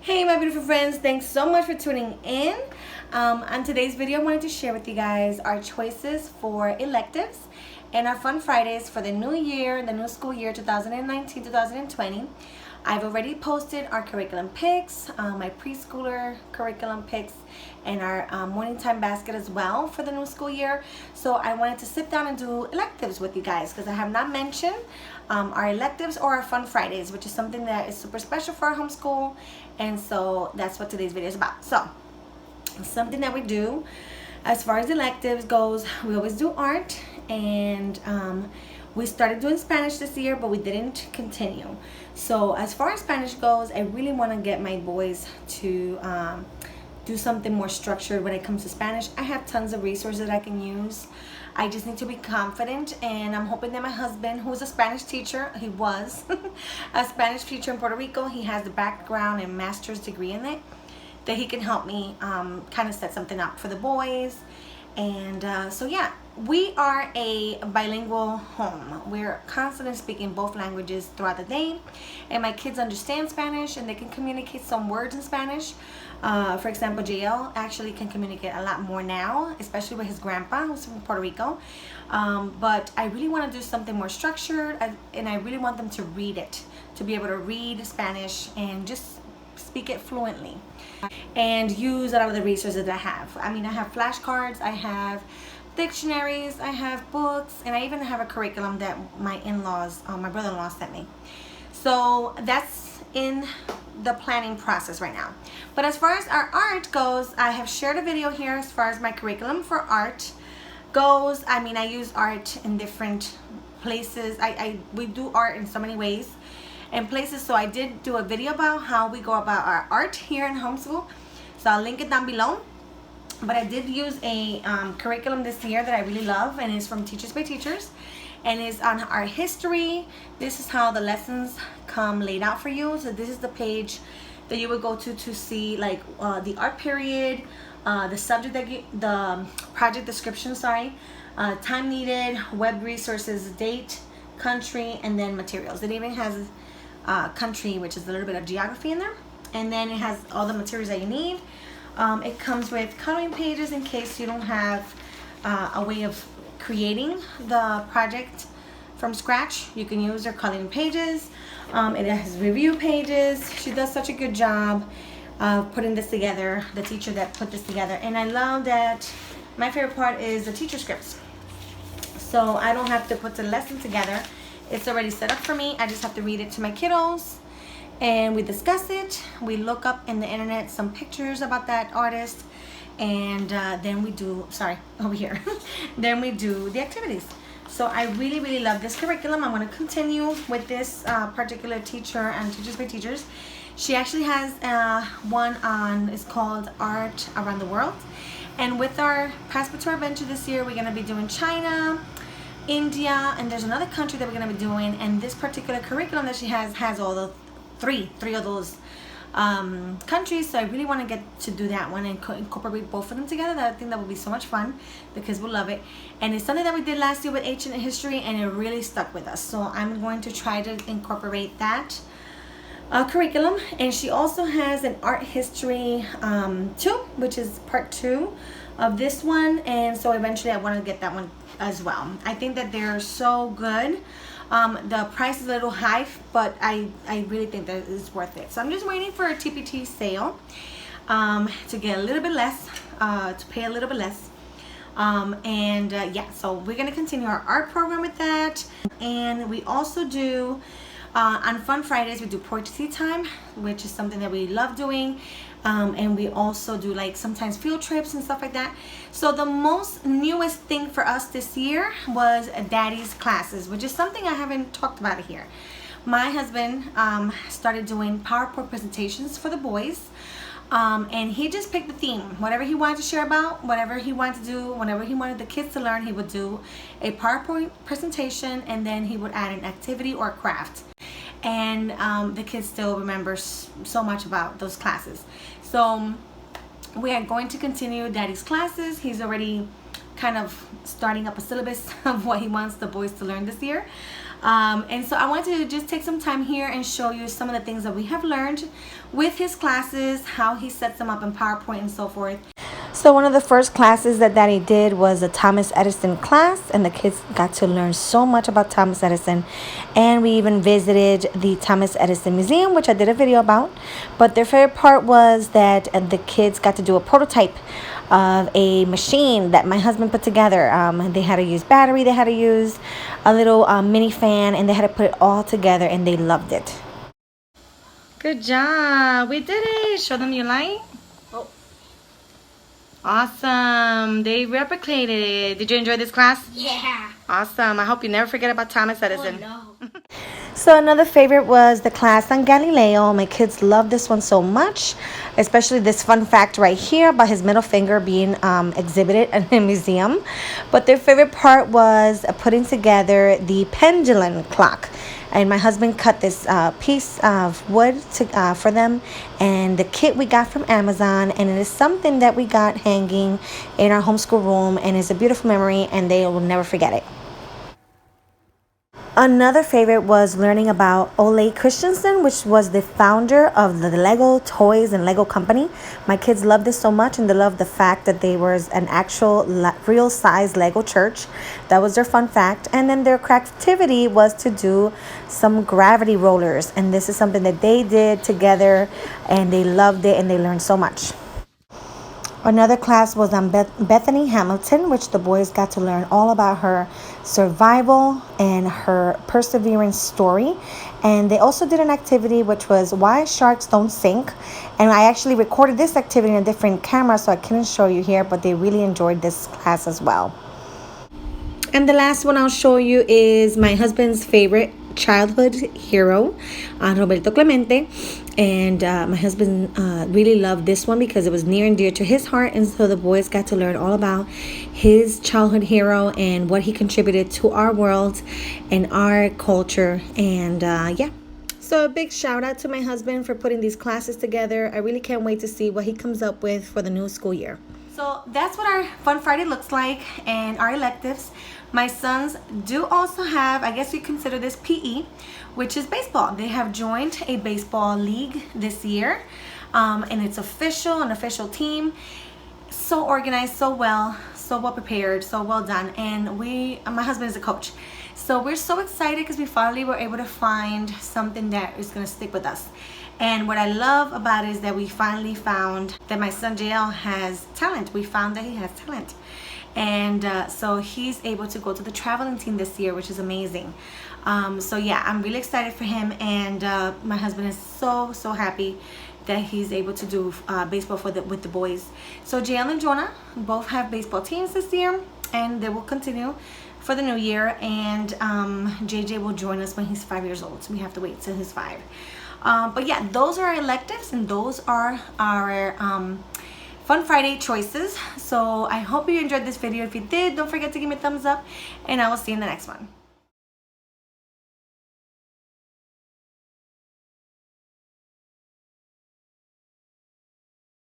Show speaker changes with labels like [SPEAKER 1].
[SPEAKER 1] Hey my beautiful friends, thanks so much for tuning in. On today's video I wanted to share with you guys our choices for electives and our fun Fridays for the new year, the new school year 2019-2020. I've already posted our curriculum picks, my preschooler curriculum picks, and our morning time basket as well for the new school year. So I wanted to sit down and do electives with you guys because I have not mentioned our electives or our fun Fridays, which is something that is super special for our homeschool, and so that's what today's video is about. So something that we do as far as electives goes, we always do art, and we started doing Spanish this year, but we didn't continue. So as far as Spanish goes, I really want to get my boys to do something more structured when it comes to Spanish. I have tons of resources that I can use. I just need to be confident, and I'm hoping that my husband, who's a Spanish teacher, he was a Spanish teacher in Puerto Rico, he has the background and master's degree in it, that he can help me kind of set something up for the boys. And so yeah, we are a bilingual home. We're constantly speaking both languages throughout the day, and my kids understand Spanish and they can communicate some words in Spanish. For example, JL actually can communicate a lot more now, especially with his grandpa who's from Puerto Rico. But I really want to do something more structured, and I really want them to read it, to be able to read Spanish and just speak it fluently and use a lot of the resources that I have. I mean, I have flashcards, I have dictionaries, I have books, and I even have a curriculum that my in-laws, my brother-in-law sent me. So that's in the planning process right now. But as far as our art goes, I have shared a video here as far as my curriculum for art goes. I mean, I use art in different places. We do art in so many ways and places, so I did do a video about how we go about our art here in homeschool, so I'll link it down below. But I did use a curriculum this year that I really love, and it's from Teachers by Teachers, and it's on our history. This is how the lessons come laid out for you. So this is the page that you would go to see like the art period, the subject that the project description, time needed, web resources, date, country, and then materials. It even has country, which is a little bit of geography in there, and then it has all the materials that you need. It comes with coloring pages in case you don't have a way of creating the project from scratch. You can use their coloring pages. It has review pages. She does such a good job of putting this together, the teacher that put this together. And I love that my favorite part is the teacher scripts. So I don't have to put the lesson together. It's already set up for me. I just have to read it to my kiddos, and we discuss it. We look up in the internet some pictures about that artist, and then we do, then we do the activities. So I really, really love this curriculum. I'm going to continue with this particular teacher and Teachers by Teachers. She actually has one on, it's called Art Around the World. And with our Passport to Our Adventure this year, we're going to be doing China, India, and there's another country that we're going to be doing. And this particular curriculum that she has all the three of those countries. So I really want to get to do that one and incorporate both of them together. I think that would be so much fun. The kids will love it, and it's something that we did last year with ancient history, and it really stuck with us. So I'm going to try to incorporate that curriculum. And she also has an art history too, which is part 2 of this one, and so eventually I want to get that one as well. I think that they're so good. The price is a little high, but I really think that it's worth it. So I'm just waiting for a TPT sale to get a little bit less, to pay a little bit less. Yeah, so we're going to continue our art program with that. And we also do, on Fun Fridays, we do poetry time, which is something that we love doing. And we also do like sometimes field trips and stuff like that. So the most newest thing for us this year was Daddy's classes, which is something I haven't talked about here. My husband started doing PowerPoint presentations for the boys, and he just picked the theme. Whatever he wanted to share about, whatever he wanted to do, whenever he wanted the kids to learn, he would do a PowerPoint presentation, and then he would add an activity or craft. And the kids still remember so much about those classes. So we are going to continue Daddy's classes. He's already kind of starting up a syllabus of what he wants the boys to learn this year. And so I wanted to just take some time here and show you some of the things that we have learned with his classes, how he sets them up in PowerPoint and so forth. So one of the first classes that Daddy did was a Thomas Edison class, and the kids got to learn so much about Thomas Edison. And we even visited the Thomas Edison Museum, which I did a video about. But their favorite part was that the kids got to do a prototype of a machine that my husband put together. They had to use battery, they had to use a little mini fan, and they had to put it all together, and they loved it. Good job. We did it. Show them your light. Oh. Awesome. They replicated it. Did you enjoy this class?
[SPEAKER 2] Yeah.
[SPEAKER 1] Awesome. I hope you never forget about Thomas Edison.
[SPEAKER 2] Oh, no.
[SPEAKER 1] So another favorite was the class on Galileo. My kids love this one so much, especially this fun fact right here about his middle finger being exhibited in a museum. But their favorite part was putting together the Pendulum Clock. And my husband cut this piece of wood for them, and the kit we got from Amazon, and it is something that we got hanging in our homeschool room, and it's a beautiful memory, and they will never forget it. Another favorite was learning about Ole Christensen, which was the founder of the Lego toys and Lego company. My kids loved this so much, and they loved the fact that they was an actual real size Lego church. That was their fun fact. And then their creativity was to do some gravity rollers, and this is something that they did together, and they loved it, and they learned so much. Another class was on Bethany Hamilton, which the boys got to learn all about her survival and her perseverance story. And they also did an activity which was why sharks don't sink. And I actually recorded this activity in a different camera, so I couldn't show you here, but they really enjoyed this class as well. And the last one I'll show you is my husband's favorite childhood hero, Roberto Clemente. And my husband really loved this one because it was near and dear to his heart, and so the boys got to learn all about his childhood hero and what he contributed to our world and our culture. And yeah, so a big shout out to my husband for putting these classes together. I really can't wait to see what he comes up with for the new school year. So that's what our Fun Friday looks like and our electives. My sons do also have, I guess you consider this PE, which is baseball. They have joined a baseball league this year, and it's official, an official team. So organized, so well prepared, so well done. And my husband is a coach. So we're so excited because we finally were able to find something that is going to stick with us. And what I love about it is that we finally found that my son JL has talent. We found that he has talent. And so he's able to go to the traveling team this year, which is amazing. So yeah, I'm really excited for him, and my husband is so happy that he's able to do baseball with the boys. So JL and Jonah both have baseball teams this year, and they will continue for the new year. And JJ will join us when he's 5 years old, so we have to wait till he's 5. But yeah, those are our electives, and those are our Fun Friday choices. So I hope you enjoyed this video. If you did, don't forget to give me a thumbs up, and I will see you in the next one.